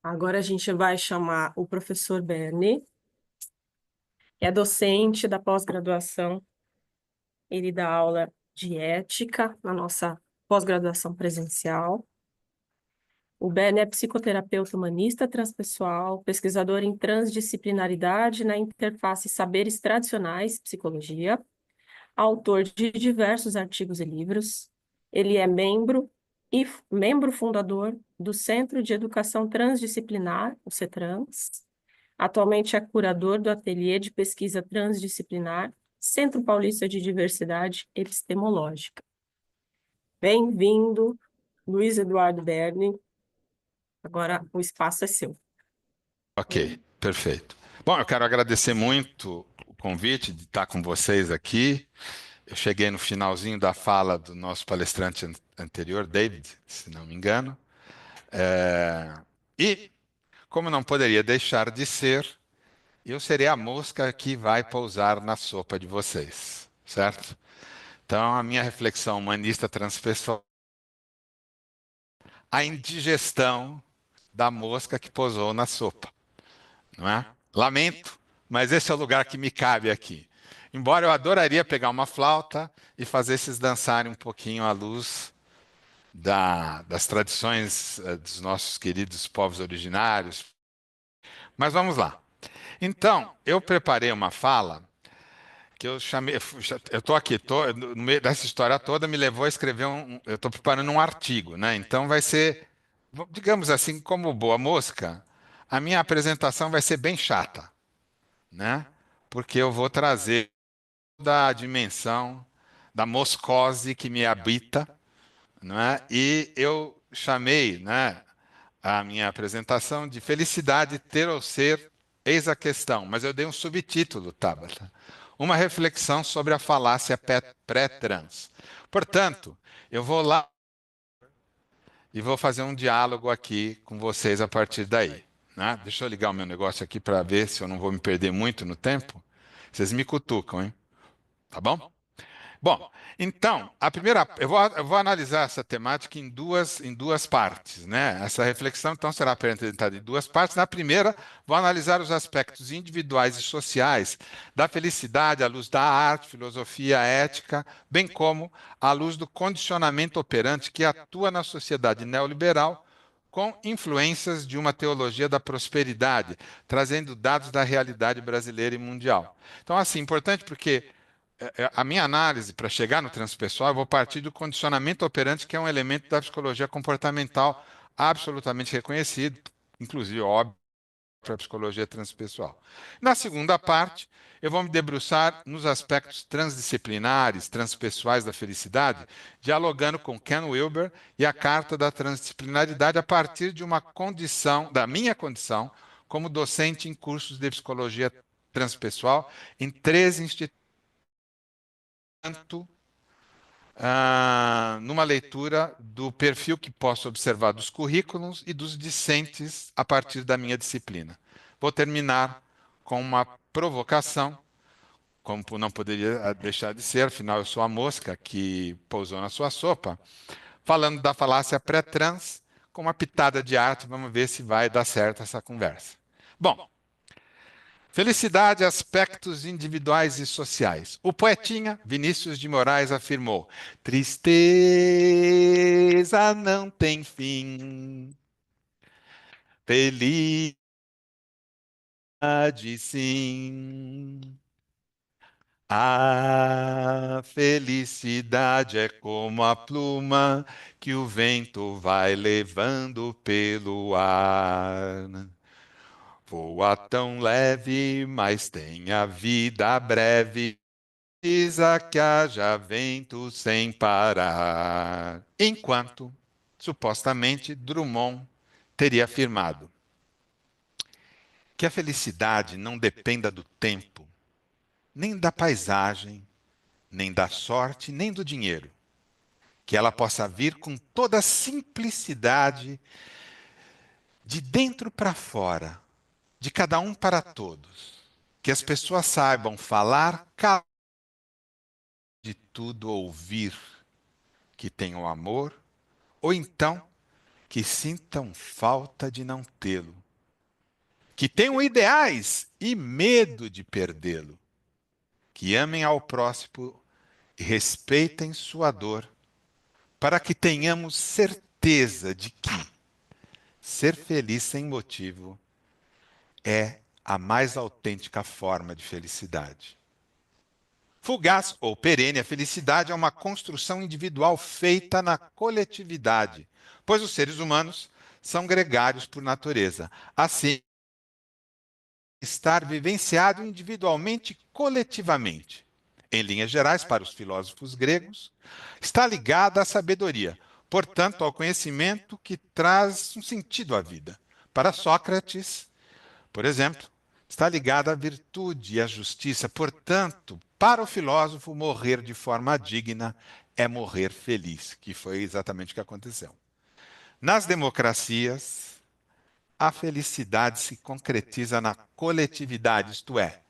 Agora a gente vai chamar o professor Berni, que é docente da pós-graduação. Ele dá aula de ética na nossa pós-graduação presencial. O Berni é psicoterapeuta humanista transpessoal, pesquisador em transdisciplinaridade na interface Saberes Tradicionais, Psicologia, autor de diversos artigos e livros. Ele é membro fundador do Centro de Educação Transdisciplinar, o CETRANS. Atualmente é curador do Ateliê de Pesquisa Transdisciplinar, Centro Paulista de Diversidade Epistemológica. Bem-vindo, Luiz Eduardo Berni. Agora o espaço é seu. Ok, perfeito. Bom, eu quero agradecer muito o convite de estar com vocês aqui. Eu cheguei no finalzinho da fala do nosso palestrante anterior, David, se não me engano. E, como não poderia deixar de ser, eu serei a mosca que vai pousar na sopa de vocês, certo? Então, a minha reflexão humanista transpessoal, a indigestão da mosca que pousou na sopa. Não é? Lamento, mas esse é o lugar que me cabe aqui. Embora eu adoraria pegar uma flauta e fazer esses dançarem um pouquinho à luz das tradições dos nossos queridos povos originários. Mas vamos lá. Então, eu preparei uma fala que eu chamei. Eu estou aqui, no meio dessa história toda, me levou a escrever eu estou preparando um artigo, né? Então vai ser, digamos assim, como boa mosca, a minha apresentação vai ser bem chata, né? Porque eu vou trazer da dimensão da moscose que me habita, não é? E eu chamei, né, a minha apresentação de Felicidade ter ou ser, eis a questão, mas eu dei um subtítulo, Tabata. Uma reflexão sobre a falácia pré-trans. Portanto, eu vou lá e vou fazer um diálogo aqui com vocês a partir daí, né? Deixa eu ligar o meu negócio aqui para ver se eu não vou me perder muito no tempo. Vocês me cutucam, hein? Tá bom? Bom, então, eu vou analisar essa temática em duas partes, né? Essa reflexão, então, será apresentada em duas partes. Na primeira, vou analisar os aspectos individuais e sociais da felicidade à luz da arte, filosofia, ética, bem como à luz do condicionamento operante que atua na sociedade neoliberal com influências de uma teologia da prosperidade, trazendo dados da realidade brasileira e mundial. Então, assim, importante porque a minha análise para chegar no transpessoal, eu vou partir do condicionamento operante, que é um elemento da psicologia comportamental absolutamente reconhecido, inclusive, óbvio, para a psicologia transpessoal. Na segunda parte, eu vou me debruçar nos aspectos transdisciplinares, transpessoais da felicidade, dialogando com Ken Wilber e a Carta da Transdisciplinaridade a partir de uma condição, da minha condição, como docente em cursos de psicologia transpessoal em 13 institutos numa leitura do perfil que posso observar dos currículos e dos discentes a partir da minha disciplina. Vou terminar com uma provocação, como não poderia deixar de ser, afinal eu sou a mosca que pousou na sua sopa, falando da falácia pré-trans com uma pitada de arte, vamos ver se vai dar certo essa conversa. Bom, felicidade, aspectos individuais e sociais. O poetinha Vinícius de Moraes afirmou: tristeza não tem fim, felicidade sim. A felicidade é como a pluma que o vento vai levando pelo ar. Voa tão leve, mas tem a vida breve. Precisa que haja vento sem parar. Enquanto, supostamente, Drummond teria afirmado que a felicidade não dependa do tempo, nem da paisagem, nem da sorte, nem do dinheiro. Que ela possa vir com toda a simplicidade, de dentro para fora, de cada um para todos. Que as pessoas saibam falar, de tudo ouvir, que tenham amor, ou então que sintam falta de não tê-lo, que tenham ideais e medo de perdê-lo, que amem ao próximo e respeitem sua dor, para que tenhamos certeza de que ser feliz sem motivo é a mais autêntica forma de felicidade. Fugaz ou perene, a felicidade é uma construção individual feita na coletividade, pois os seres humanos são gregários por natureza. Assim, estar vivenciado individualmente e coletivamente. Em linhas gerais, para os filósofos gregos, está ligada à sabedoria, portanto, ao conhecimento que traz um sentido à vida. Para Sócrates, por exemplo, está ligada à virtude e à justiça. Portanto, para o filósofo, morrer de forma digna é morrer feliz, que foi exatamente o que aconteceu. Nas democracias, a felicidade se concretiza na coletividade, isto é,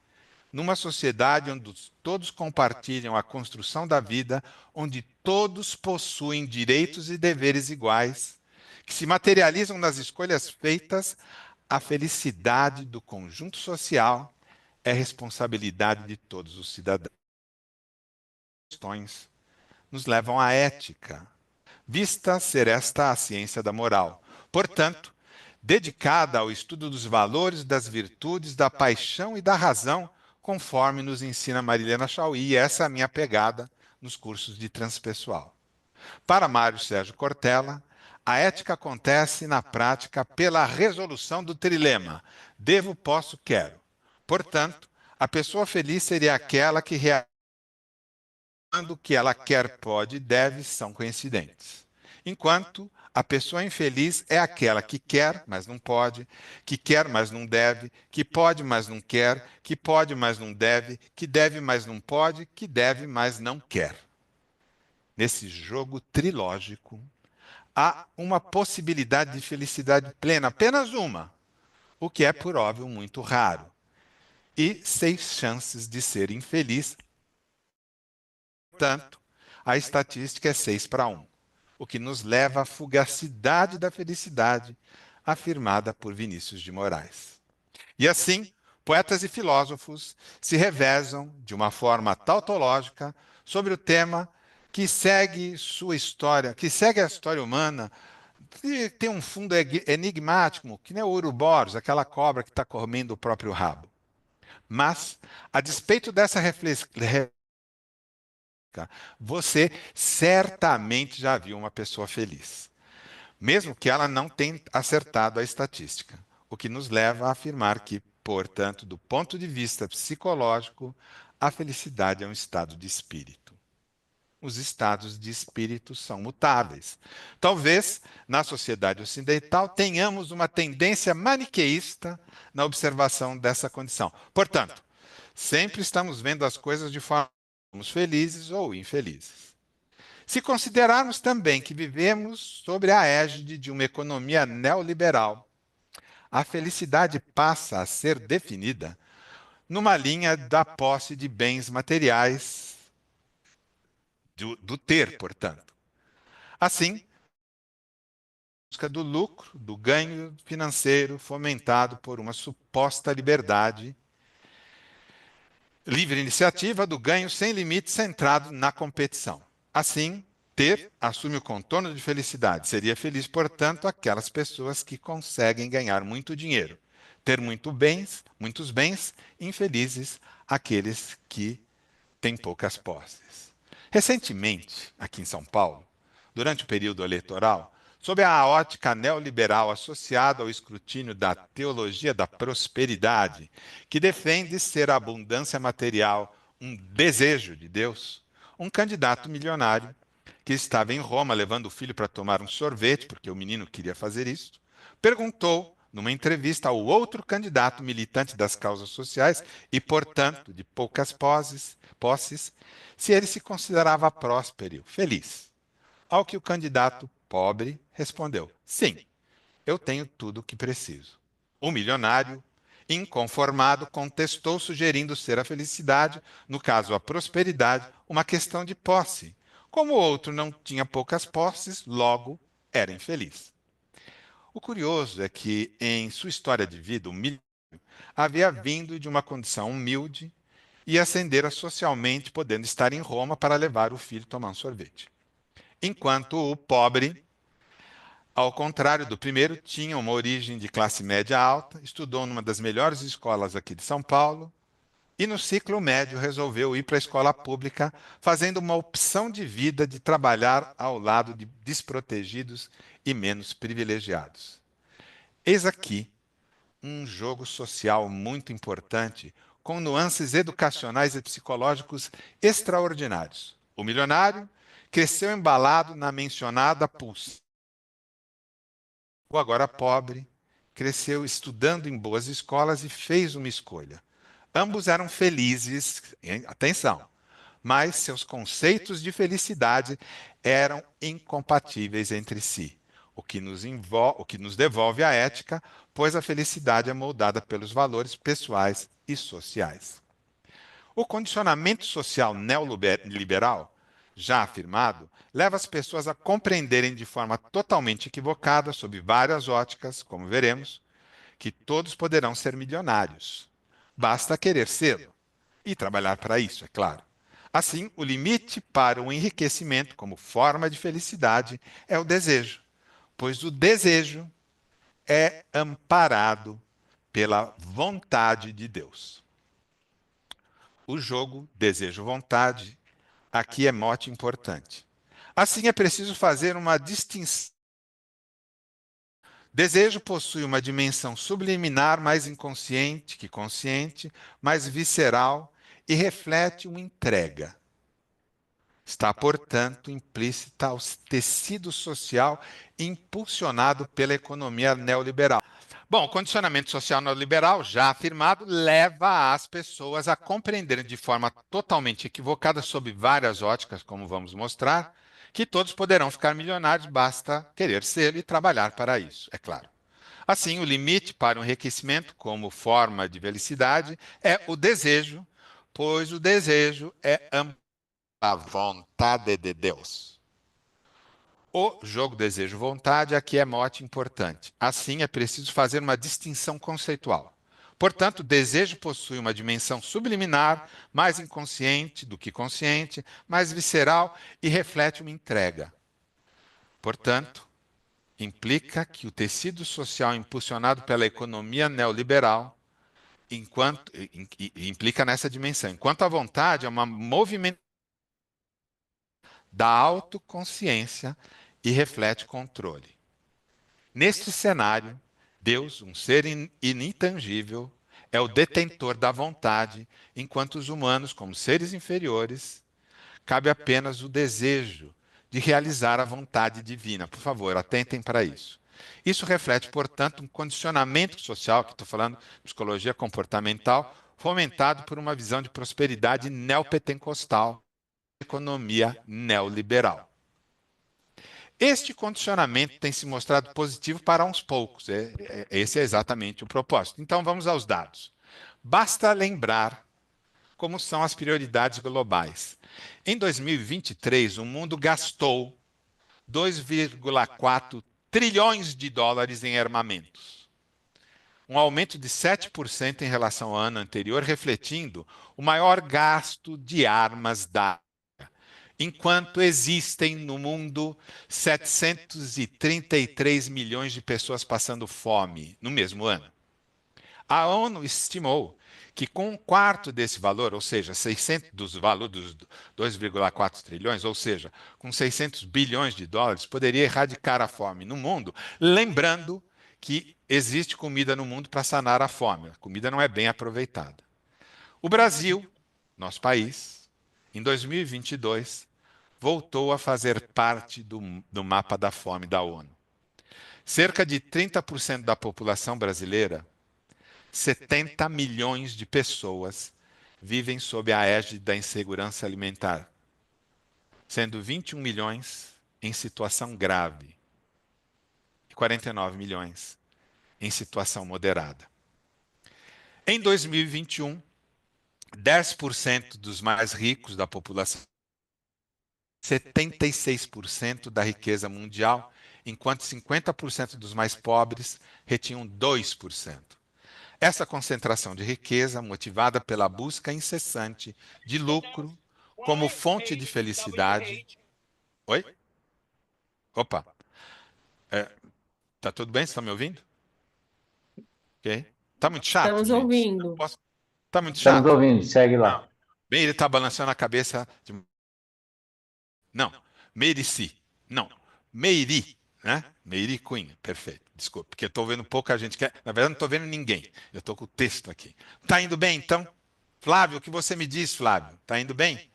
numa sociedade onde todos compartilham a construção da vida, onde todos possuem direitos e deveres iguais, que se materializam nas escolhas feitas, a felicidade do conjunto social é responsabilidade de todos os cidadãos. Questões nos levam à ética, vista ser esta a ciência da moral. Portanto, dedicada ao estudo dos valores, das virtudes, da paixão e da razão, conforme nos ensina Marilena Chauí, e essa é a minha pegada nos cursos de transpessoal. Para Mário Sérgio Cortella, a ética acontece na prática pela resolução do trilema: devo, posso, quero. Portanto, a pessoa feliz seria aquela que realiza quando o que ela quer, pode e deve são coincidentes. Enquanto a pessoa infeliz é aquela que quer, mas não pode, que quer, mas não deve, que pode, mas não quer, que pode, mas não deve, que deve, mas não pode, que deve, mas não quer. Nesse jogo trilógico, há uma possibilidade de felicidade plena, apenas uma, o que é, por óbvio, muito raro, e 6 chances de ser infeliz. Portanto, a estatística é 6-1, o que nos leva à fugacidade da felicidade, afirmada por Vinícius de Moraes. E assim, poetas e filósofos se revezam de uma forma tautológica sobre o tema que segue sua história, que segue a história humana, que tem um fundo enigmático, que nem o Ouroboros, aquela cobra que está comendo o próprio rabo. Mas, a despeito dessa reflexão, você certamente já viu uma pessoa feliz, mesmo que ela não tenha acertado a estatística, o que nos leva a afirmar que, portanto, do ponto de vista psicológico, a felicidade é um estado de espírito. Os estados de espírito são mutáveis. Talvez, na sociedade ocidental, tenhamos uma tendência maniqueísta na observação dessa condição. Portanto, sempre estamos vendo as coisas de forma somos felizes ou infelizes. Se considerarmos também que vivemos sob a égide de uma economia neoliberal, a felicidade passa a ser definida numa linha da posse de bens materiais, do ter, portanto. Assim, busca do lucro, do ganho financeiro fomentado por uma suposta liberdade, livre iniciativa do ganho sem limite centrado na competição. Assim, ter assume o contorno de felicidade. Seria feliz, portanto, aquelas pessoas que conseguem ganhar muito dinheiro. Ter muitos bens, infelizes aqueles que têm poucas posses. Recentemente, aqui em São Paulo, durante o período eleitoral, sob a ótica neoliberal associada ao escrutínio da teologia da prosperidade, que defende ser a abundância material um desejo de Deus, um candidato milionário que estava em Roma levando o filho para tomar um sorvete, porque o menino queria fazer isso, perguntou numa entrevista ao outro candidato militante das causas sociais e, portanto, de poucas posses, se ele se considerava próspero, feliz. Ao que o candidato pobre respondeu: sim, eu tenho tudo o que preciso. O milionário, inconformado, contestou, sugerindo ser a felicidade, no caso a prosperidade, uma questão de posse. Como o outro não tinha poucas posses, logo era infeliz. O curioso é que, em sua história de vida, o milho havia vindo de uma condição humilde e ascendera socialmente, podendo estar em Roma para levar o filho tomar um sorvete. Enquanto o pobre, ao contrário do primeiro, tinha uma origem de classe média alta, estudou numa das melhores escolas aqui de São Paulo e no ciclo médio resolveu ir para a escola pública, fazendo uma opção de vida de trabalhar ao lado de desprotegidos e menos privilegiados. Eis aqui um jogo social muito importante, com nuances educacionais e psicológicos extraordinários. O milionário cresceu embalado na mencionada pulse. O agora pobre cresceu estudando em boas escolas e fez uma escolha. Ambos eram felizes, atenção, mas seus conceitos de felicidade eram incompatíveis entre si, o que nos devolve a ética, pois a felicidade é moldada pelos valores pessoais e sociais. O condicionamento social neoliberal, já afirmado, leva as pessoas a compreenderem de forma totalmente equivocada, sob várias óticas, como veremos, que todos poderão ser milionários. Basta querer ser e trabalhar para isso, é claro. Assim, o limite para o enriquecimento como forma de felicidade é o desejo, pois o desejo é amparado pela vontade de Deus. O jogo desejo-vontade aqui é mote importante. Assim, é preciso fazer uma distinção. Desejo possui uma dimensão subliminar mais inconsciente que consciente, mais visceral e reflete uma entrega. Está, portanto, implícita ao tecido social impulsionado pela economia neoliberal. Bom, o condicionamento social neoliberal, já afirmado, leva as pessoas a compreenderem de forma totalmente equivocada, sob várias óticas, como vamos mostrar, que todos poderão ficar milionários, basta querer ser e trabalhar para isso, é claro. Assim, o limite para o enriquecimento como forma de felicidade é o desejo, pois o desejo é a vontade de Deus. O jogo desejo-vontade aqui é mote importante. Assim, é preciso fazer uma distinção conceitual. Portanto, o desejo possui uma dimensão subliminar, mais inconsciente do que consciente, mais visceral e reflete uma entrega. Portanto, implica que o tecido social impulsionado pela economia neoliberal implica nessa dimensão. Enquanto a vontade é uma movimentação da autoconsciência e reflete controle. Neste cenário, Deus, um ser inintangível, é o detentor da vontade, enquanto os humanos, como seres inferiores, cabe apenas o desejo de realizar a vontade divina. Por favor, atentem para isso. Isso reflete, portanto, um condicionamento social, que estou falando de psicologia comportamental, fomentado por uma visão de prosperidade neopentecostal, economia neoliberal. Este condicionamento tem se mostrado positivo para uns poucos. Esse é exatamente o propósito. Então, vamos aos dados. Basta lembrar como são as prioridades globais. Em 2023, o mundo gastou 2,4 trilhões de dólares em armamentos, um aumento de 7% em relação ao ano anterior, refletindo o maior gasto de armas da enquanto existem no mundo 733 milhões de pessoas passando fome no mesmo ano. A ONU estimou que com um quarto desse valor, ou seja, 600 dos valores dos 2,4 trilhões, ou seja, com 600 bilhões de dólares, poderia erradicar a fome no mundo, lembrando que existe comida no mundo para sanar a fome. A comida não é bem aproveitada. O Brasil, nosso país, em 2022, voltou a fazer parte do mapa da fome da ONU. Cerca de 30% da população brasileira, 70 milhões de pessoas, vivem sob a égide da insegurança alimentar, sendo 21 milhões em situação grave e 49 milhões em situação moderada. Em 2021, 10% dos mais ricos da população, 76% da riqueza mundial enquanto 50% dos mais pobres retinham 2%. Essa concentração de riqueza, motivada pela busca incessante de lucro como fonte de felicidade. Oi? Opa, tá tudo bem? Você está me ouvindo? Ok. Tá muito chato, Estamos gente? ouvindo. Tá muito Estamos chato? ouvindo, segue Não. lá. Bem, ele tá balançando a cabeça. Não, Meirici. Não, Meiri, né? Meiri Cunha, perfeito. Desculpa, porque eu estou vendo pouca gente. Na verdade, não estou vendo ninguém. Eu estou com o texto aqui. Tá indo bem, então? Flávio, o que você me diz, Flávio? Tá indo bem?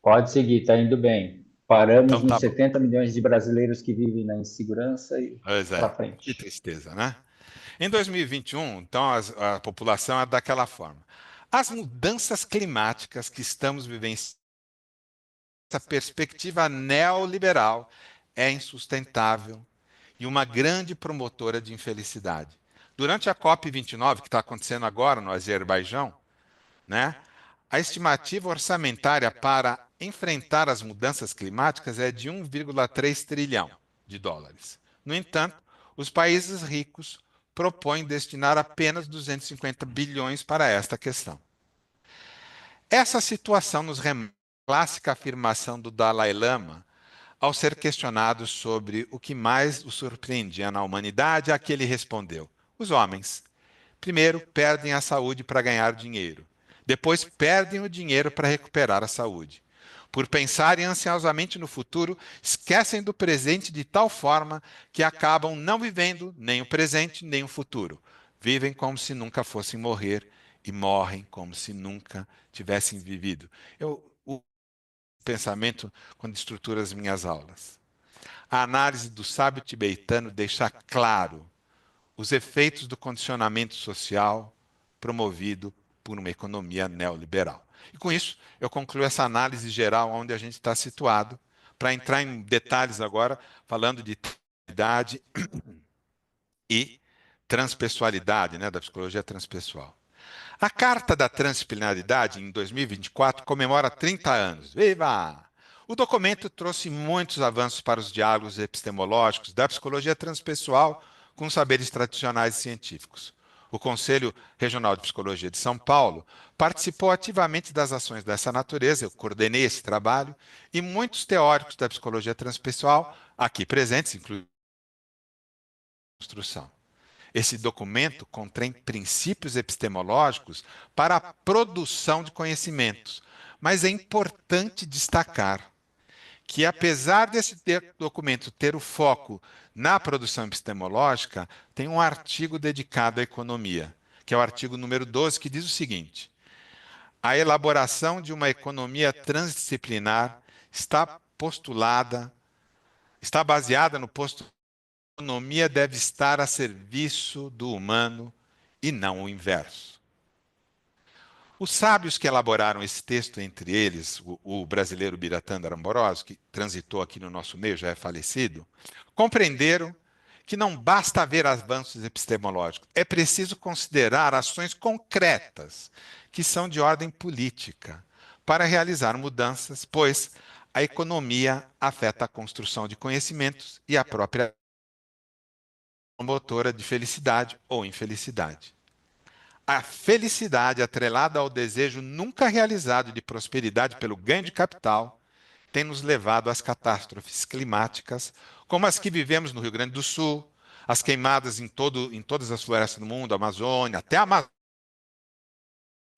Pode seguir, está indo bem. Paramos Então nos tá bom. 70 milhões de brasileiros que vivem na insegurança e Pois para é, que frente. tristeza, né? Em 2021, então, a população é daquela forma. As mudanças climáticas que estamos vivenciando, essa perspectiva neoliberal é insustentável e uma grande promotora de infelicidade. Durante a COP29, que está acontecendo agora no Azerbaijão, né, a estimativa orçamentária para enfrentar as mudanças climáticas é de 1,3 trilhão de dólares. No entanto, os países ricos propõem destinar apenas 250 bilhões para esta questão. Essa situação nos remete à clássica afirmação do Dalai Lama ao ser questionado sobre o que mais o surpreendia na humanidade, a que ele respondeu: os homens. Primeiro, perdem a saúde para ganhar dinheiro. Depois, perdem o dinheiro para recuperar a saúde. Por pensarem ansiosamente no futuro, esquecem do presente de tal forma que acabam não vivendo nem o presente nem o futuro. Vivem como se nunca fossem morrer e morrem como se nunca tivessem vivido. O pensamento quando estruturo as minhas aulas. A análise do sábio tibetano deixa claro os efeitos do condicionamento social promovido por uma economia neoliberal. E com isso, eu concluo essa análise geral onde a gente está situado, para entrar em detalhes agora, falando de idade e transpessoalidade, né, da psicologia transpessoal. A Carta da Transdisciplinaridade, em 2024, comemora 30 anos. Viva! O documento trouxe muitos avanços para os diálogos epistemológicos da psicologia transpessoal com saberes tradicionais e científicos. O Conselho Regional de Psicologia de São Paulo participou ativamente das ações dessa natureza, eu coordenei esse trabalho, e muitos teóricos da psicologia transpessoal, aqui presentes, incluindo a construção. Esse documento contém princípios epistemológicos para a produção de conhecimentos, mas é importante destacar que, apesar desse documento ter o foco na produção epistemológica, tem um artigo dedicado à economia, que é o artigo número 12, que diz o seguinte: a elaboração de uma economia transdisciplinar está baseada no posto a economia deve estar a serviço do humano e não o inverso. Os sábios que elaboraram esse texto, entre eles o brasileiro Biratanda Ambrosio, que transitou aqui no nosso meio, já é falecido, compreenderam que não basta haver avanços epistemológicos, é preciso considerar ações concretas que são de ordem política para realizar mudanças, pois a economia afeta a construção de conhecimentos e a própria promotora de felicidade ou infelicidade. A felicidade atrelada ao desejo nunca realizado de prosperidade pelo ganho de capital tem nos levado às catástrofes climáticas, como as que vivemos no Rio Grande do Sul, as queimadas em todas as florestas do mundo, a Amazônia, até a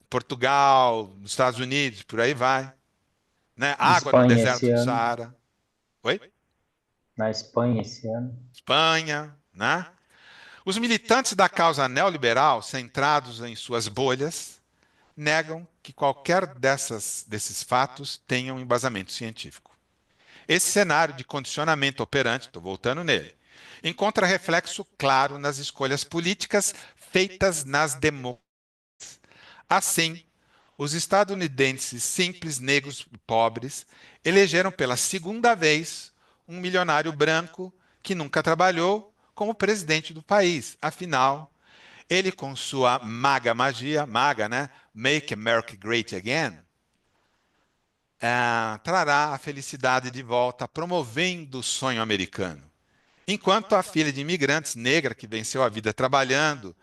Portugal, nos Estados Unidos, por aí vai. Né? Água no Espanha esse deserto do ano, Saara. Oi? na Espanha esse ano. Espanha, né? Os militantes da causa neoliberal, centrados em suas bolhas, negam que qualquer desses fatos tenha um embasamento científico. Esse cenário de condicionamento operante, estou voltando nele, encontra reflexo claro nas escolhas políticas feitas nas democracias. Assim, os estadunidenses simples, negros e pobres elegeram pela segunda vez um milionário branco que nunca trabalhou como presidente do país. Afinal, ele com sua maga magia, né? Make America Great Again, trará a felicidade de volta, promovendo o sonho americano. Enquanto a filha de imigrantes negra que venceu a vida trabalhando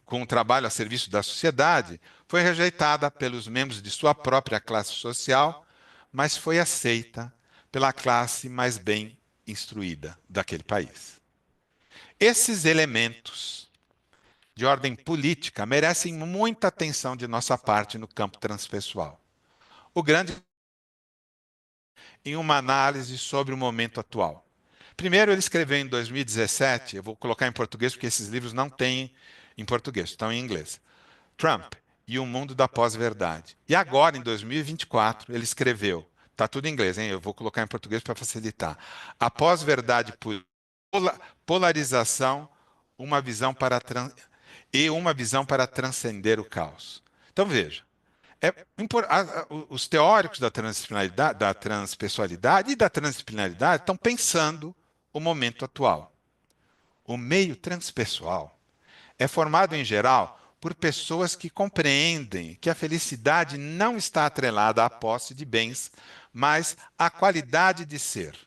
com o trabalho a serviço da sociedade, foi rejeitada pelos membros de sua própria classe social, mas foi aceita pela classe mais bem instruída daquele país. Esses elementos de ordem política merecem muita atenção de nossa parte no campo transpessoal. O grande em uma análise sobre o momento atual. Primeiro, ele escreveu em 2017, eu vou colocar em português porque esses livros não têm em português, estão em inglês. Trump e o mundo da pós-verdade. E agora, em 2024, ele escreveu, está tudo em inglês, hein? Eu vou colocar em português para facilitar. A pós-verdade por polarização, uma visão para uma visão para transcender o caos. Então veja, os teóricos da transpessoalidade e da transdisciplinaridade estão pensando o momento atual. O meio transpessoal é formado, em geral, por pessoas que compreendem que a felicidade não está atrelada à posse de bens, mas à qualidade de ser.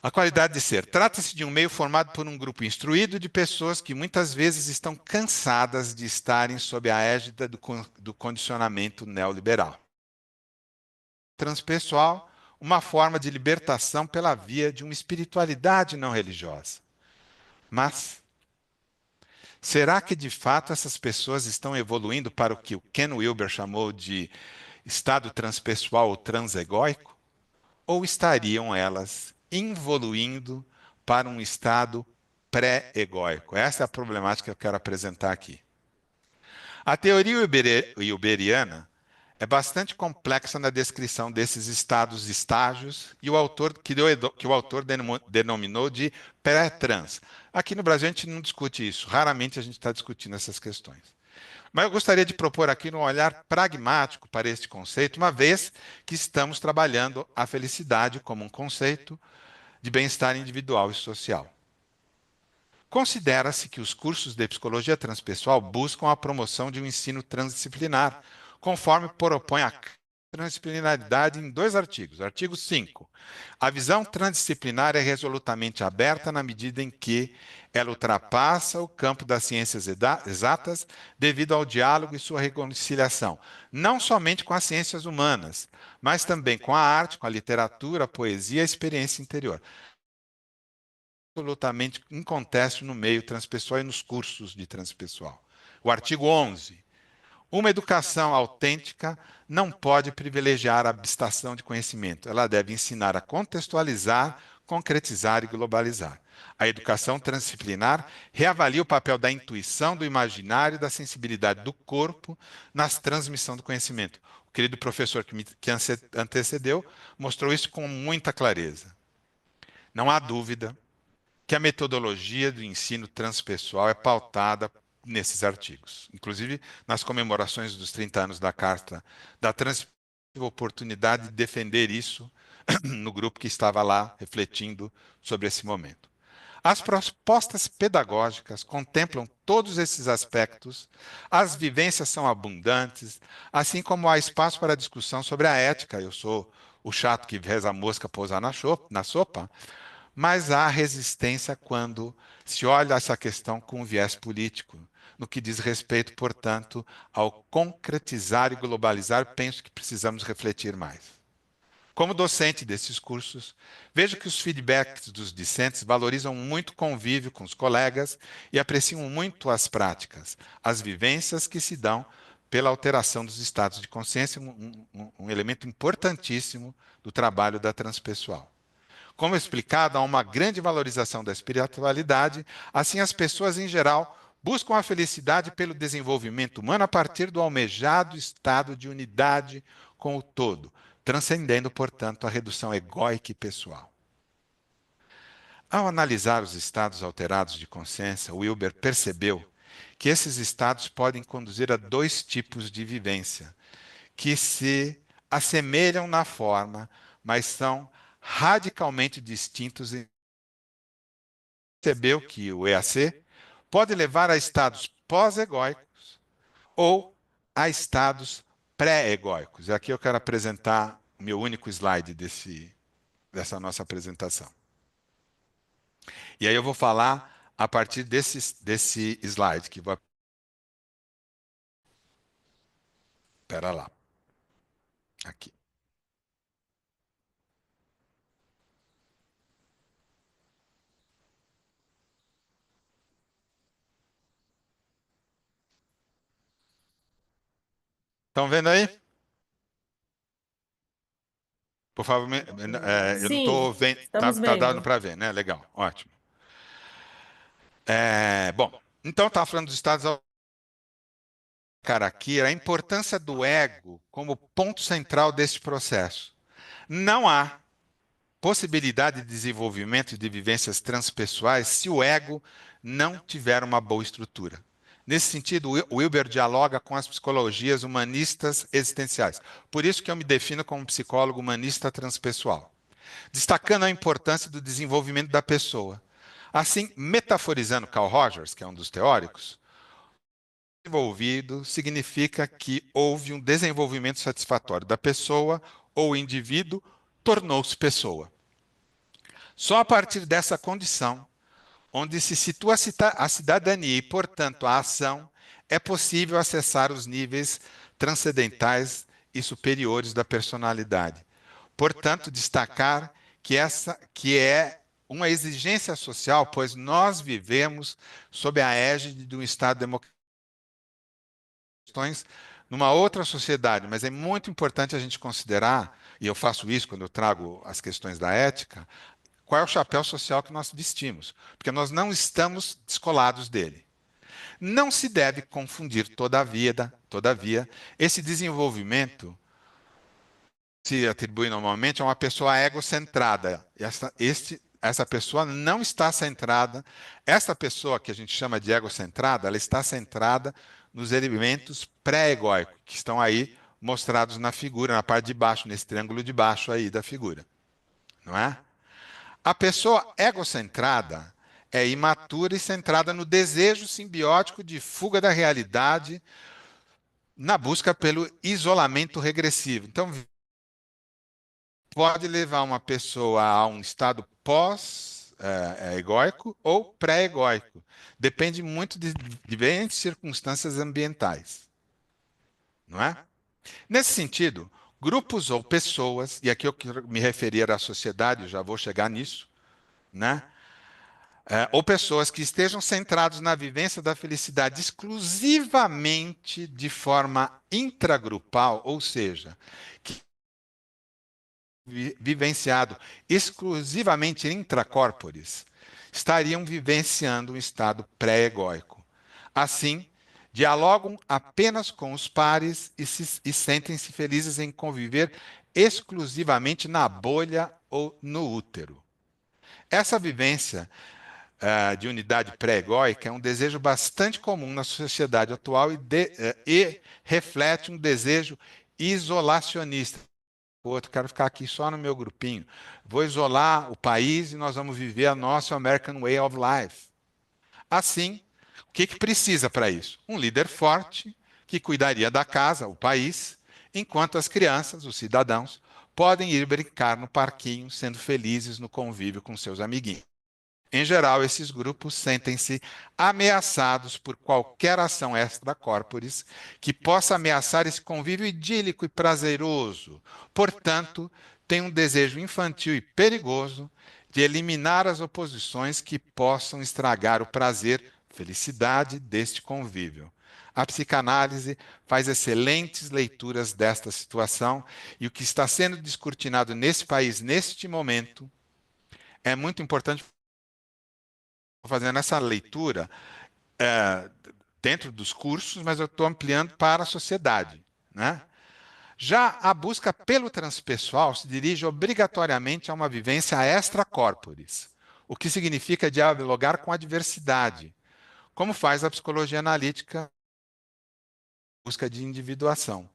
A qualidade de ser. Trata-se de um meio formado por um grupo instruído de pessoas que muitas vezes estão cansadas de estarem sob a égide do condicionamento neoliberal. Transpessoal, uma forma de libertação pela via de uma espiritualidade não religiosa. Mas será que de fato essas pessoas estão evoluindo para o que o Ken Wilber chamou de estado transpessoal ou transegóico? Ou estariam elas evoluindo para um estado pré-egóico? Essa é a problemática que eu quero apresentar aqui. A teoria wilberiana é bastante complexa na descrição desses estágios, e o autor que o autor denominou de pré-trans. Aqui no Brasil a gente não discute isso, raramente a gente está discutindo essas questões. Mas eu gostaria de propor aqui um olhar pragmático para este conceito, uma vez que estamos trabalhando a felicidade como um conceito de bem-estar individual e social. Considera-se que os cursos de psicologia transpessoal buscam a promoção de um ensino transdisciplinar, conforme propõe a transdisciplinaridade em 2 artigos. Artigo 5. A visão transdisciplinar é resolutamente aberta na medida em que ela ultrapassa o campo das ciências exatas devido ao diálogo e sua reconciliação, não somente com as ciências humanas, mas também com a arte, com a literatura, a poesia e a experiência interior. Absolutamente inconteste no meio transpessoal e nos cursos de transpessoal. O artigo 11. Uma educação autêntica não pode privilegiar a abstração de conhecimento. Ela deve ensinar a contextualizar, concretizar e globalizar. A educação transdisciplinar reavalia o papel da intuição, do imaginário e da sensibilidade do corpo na transmissão do conhecimento. O querido professor que antecedeu mostrou isso com muita clareza. Não há dúvida que a metodologia do ensino transpessoal é pautada nesses artigos. Inclusive, nas comemorações dos 30 anos da Carta da Transpessoal, tive a oportunidade de defender isso no grupo que estava lá refletindo sobre esse momento. As propostas pedagógicas contemplam todos esses aspectos, as vivências são abundantes, assim como há espaço para discussão sobre a ética. Eu sou o chato que fez a mosca pousar na sopa, mas há resistência quando se olha essa questão com um viés político. No que diz respeito, portanto, ao concretizar e globalizar, penso que precisamos refletir mais. Como docente desses cursos, vejo que os feedbacks dos discentes valorizam muito o convívio com os colegas e apreciam muito as práticas, as vivências que se dão pela alteração dos estados de consciência, um elemento importantíssimo do trabalho da transpessoal. Como explicado, há uma grande valorização da espiritualidade, assim as pessoas em geral buscam a felicidade pelo desenvolvimento humano a partir do almejado estado de unidade com o todo, transcendendo, portanto, a redução egóica e pessoal. Ao analisar os estados alterados de consciência, Wilber percebeu que esses estados podem conduzir a 2 tipos de vivência, que se assemelham na forma, mas são radicalmente distintos. Percebeu que o EAC pode levar a estados pós-egóicos ou a estados pré-egóicos. E aqui eu quero apresentar o meu único slide dessa nossa apresentação. E aí eu vou falar a partir desse slide que vou. Espera lá. Aqui. Estão vendo aí? Por favor, eu não Sim, estou vendo. estamos Tá dando vendo. para ver, né? Legal, ótimo. Bom, então estava falando dos Estados Unidos. Cara, aqui a importância do ego como ponto central deste processo. Não há possibilidade de desenvolvimento de vivências transpessoais se o ego não tiver uma boa estrutura. Nesse sentido, o Wilber dialoga com as psicologias humanistas existenciais. Por isso que eu me defino como psicólogo humanista transpessoal, destacando a importância do desenvolvimento da pessoa. Assim, metaforizando Carl Rogers, que é um dos teóricos, desenvolvido significa que houve um desenvolvimento satisfatório da pessoa ou o indivíduo tornou-se pessoa. Só a partir dessa condição, onde se situa a cidadania e, portanto, a ação, é possível acessar os níveis transcendentais e superiores da personalidade. Portanto, destacar que é uma exigência social, pois nós vivemos sob a égide de um Estado democrático, numa outra sociedade, mas é muito importante a gente considerar, e eu faço isso quando eu trago as questões da ética, qual é o chapéu social que nós vestimos, porque nós não estamos descolados dele. Não se deve confundir, todavia, esse desenvolvimento se atribui normalmente a uma pessoa egocentrada. Essa pessoa não está centrada, essa pessoa que a gente chama de egocentrada, ela está centrada nos elementos pré-egóicos, que estão aí mostrados na figura, na parte de baixo, nesse triângulo de baixo aí da figura. Não é? A pessoa egocentrada é imatura e centrada no desejo simbiótico de fuga da realidade na busca pelo isolamento regressivo. Então, pode levar uma pessoa a um estado pós-egóico ou pré-egóico. Depende muito de diferentes circunstâncias ambientais. Não é? Nesse sentido, grupos ou pessoas, e aqui eu quero me referir à sociedade, eu já vou chegar nisso, né? Ou pessoas que estejam centrados na vivência da felicidade exclusivamente de forma intragrupal, ou seja, vivenciado exclusivamente intracorporis, estariam vivenciando um estado pré-egóico. Assim, dialogam apenas com os pares e sentem-se felizes em conviver exclusivamente na bolha ou no útero. Essa vivência de unidade pré-egóica é um desejo bastante comum na sociedade atual e reflete um desejo isolacionista. Outro, quero ficar aqui só no meu grupinho. Vou isolar o país e nós vamos viver a nossa American Way of Life. Assim, o que precisa para isso? Um líder forte que cuidaria da casa, o país, enquanto as crianças, os cidadãos, podem ir brincar no parquinho, sendo felizes no convívio com seus amiguinhos. Em geral, esses grupos sentem-se ameaçados por qualquer ação extra-corporis que possa ameaçar esse convívio idílico e prazeroso. Portanto, têm um desejo infantil e perigoso de eliminar as oposições que possam estragar o prazer, felicidade deste convívio. A psicanálise faz excelentes leituras desta situação e o que está sendo descortinado nesse país, neste momento, é muito importante fazendo essa leitura dentro dos cursos, mas eu estou ampliando para a sociedade, né? Já a busca pelo transpessoal se dirige obrigatoriamente a uma vivência extra-corporis, o que significa dialogar com a diversidade, como faz a psicologia analítica, busca de individuação.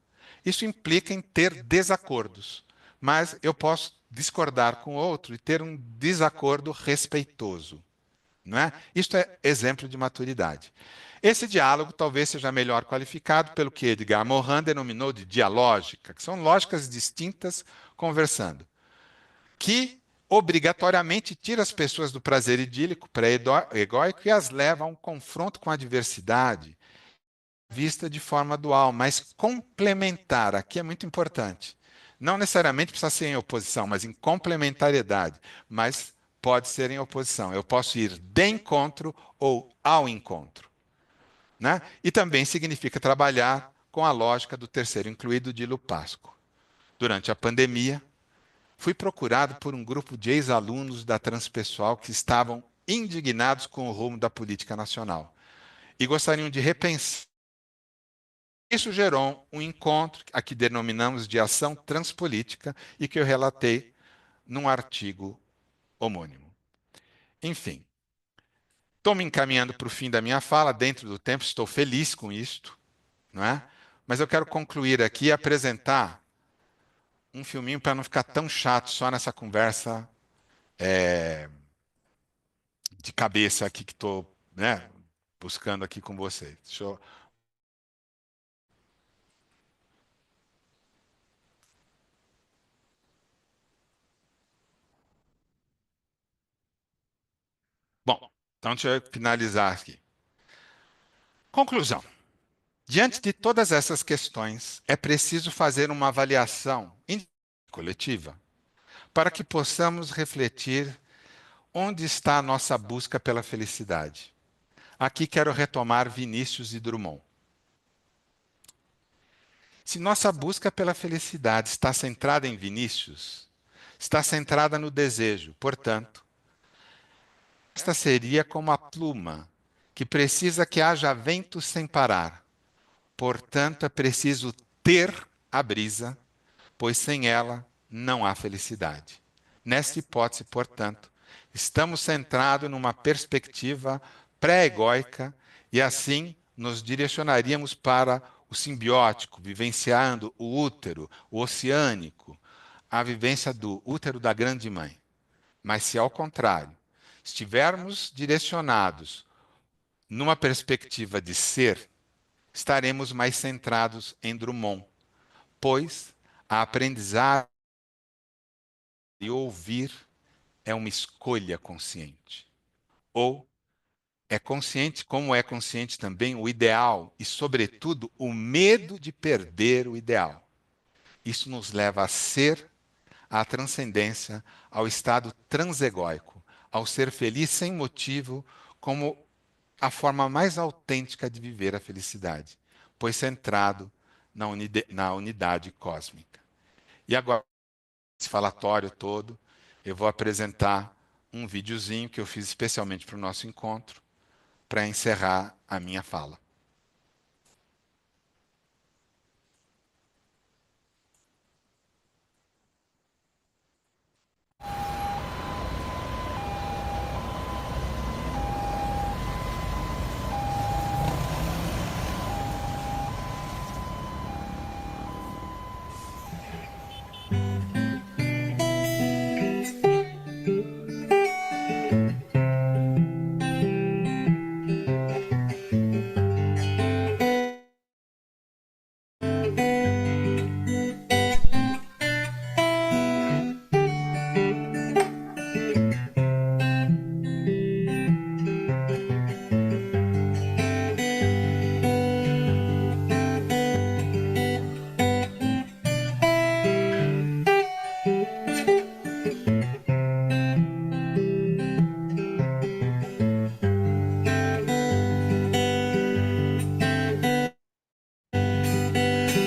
Isso implica em ter desacordos, mas eu posso discordar com o outro e ter um desacordo respeitoso, não é? Isto é exemplo de maturidade. Esse diálogo talvez seja melhor qualificado pelo que Edgar Morin denominou de dialógica, que são lógicas distintas conversando, que obrigatoriamente tira as pessoas do prazer idílico, pré-egóico, e as leva a um confronto com a diversidade, vista de forma dual, mas complementar. Aqui é muito importante. Não necessariamente precisa ser em oposição, mas em complementariedade. Mas pode ser em oposição. Eu posso ir de encontro ou ao encontro, né? E também significa trabalhar com a lógica do terceiro incluído de Lupasco. Durante a pandemia, fui procurado por um grupo de ex-alunos da Transpessoal que estavam indignados com o rumo da política nacional e gostariam de repensar. Isso gerou um encontro, a que denominamos de ação transpolítica, e que eu relatei num artigo homônimo. Enfim, estou me encaminhando para o fim da minha fala, dentro do tempo, estou feliz com isto, não é? Mas eu quero concluir aqui e apresentar um filminho para não ficar tão chato só nessa conversa de cabeça aqui que estou, né, buscando aqui com vocês. Bom, então deixa eu finalizar aqui. Conclusão. Diante de todas essas questões, é preciso fazer uma avaliação coletiva para que possamos refletir onde está a nossa busca pela felicidade. Aqui quero retomar Vinícius e Drummond. Se nossa busca pela felicidade está centrada em Vinícius, está centrada no desejo, portanto, esta seria como a pluma que precisa que haja vento sem parar. Portanto, é preciso ter a brisa, pois sem ela não há felicidade. Nesta hipótese, portanto, estamos centrados numa perspectiva pré-egóica e assim nos direcionaríamos para o simbiótico, vivenciando o útero, o oceânico, a vivência do útero da grande mãe. Mas se ao contrário, estivermos direcionados numa perspectiva de ser, estaremos mais centrados em Drummond, pois a aprendizagem e ouvir é uma escolha consciente. Ou é consciente, como é consciente também o ideal e, sobretudo, o medo de perder o ideal. Isso nos leva a ser, à transcendência, ao estado transegóico, ao ser feliz sem motivo, como a forma mais autêntica de viver a felicidade, pois centrado na unidade cósmica. E agora, esse falatório todo, eu vou apresentar um videozinho que eu fiz especialmente para o nosso encontro, para encerrar a minha fala.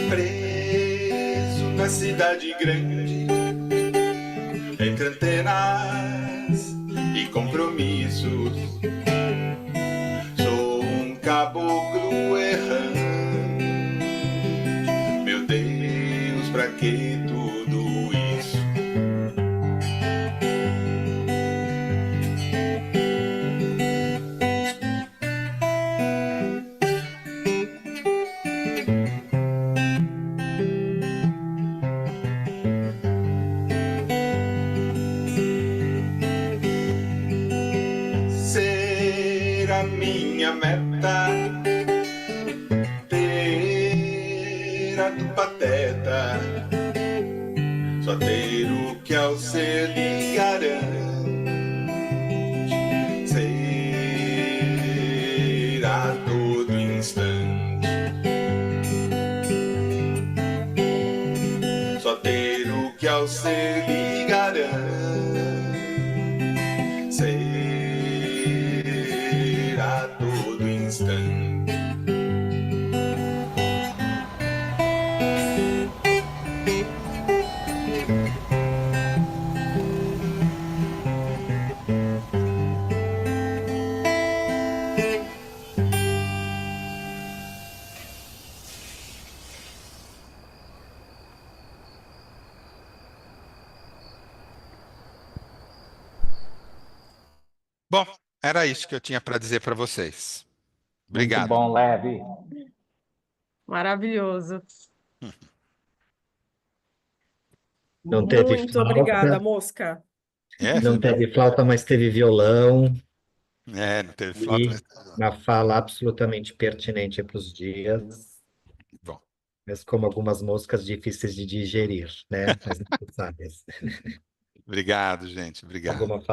Preso na cidade grande, entre antenas e compromissos, sou um caboclo errante. Meu Deus, pra que tudo isso? Ser ser a minha meta, ter a do pateta, só ter o que ao ser lhe garante, ser a todo instante, só ter o que ao ser lhe garante, ser a todo instante. Bom, era isso que eu tinha para dizer para vocês. Muito Obrigado. bom, Leve. Maravilhoso. Não teve Muito obrigada, flauta, Mosca. É, não teve flauta, mas teve violão não teve flauta, e uma fala absolutamente pertinente para os dias, bom. mas como algumas moscas difíceis de digerir, né? Mas necessárias. Obrigado, gente. Obrigado. Alguma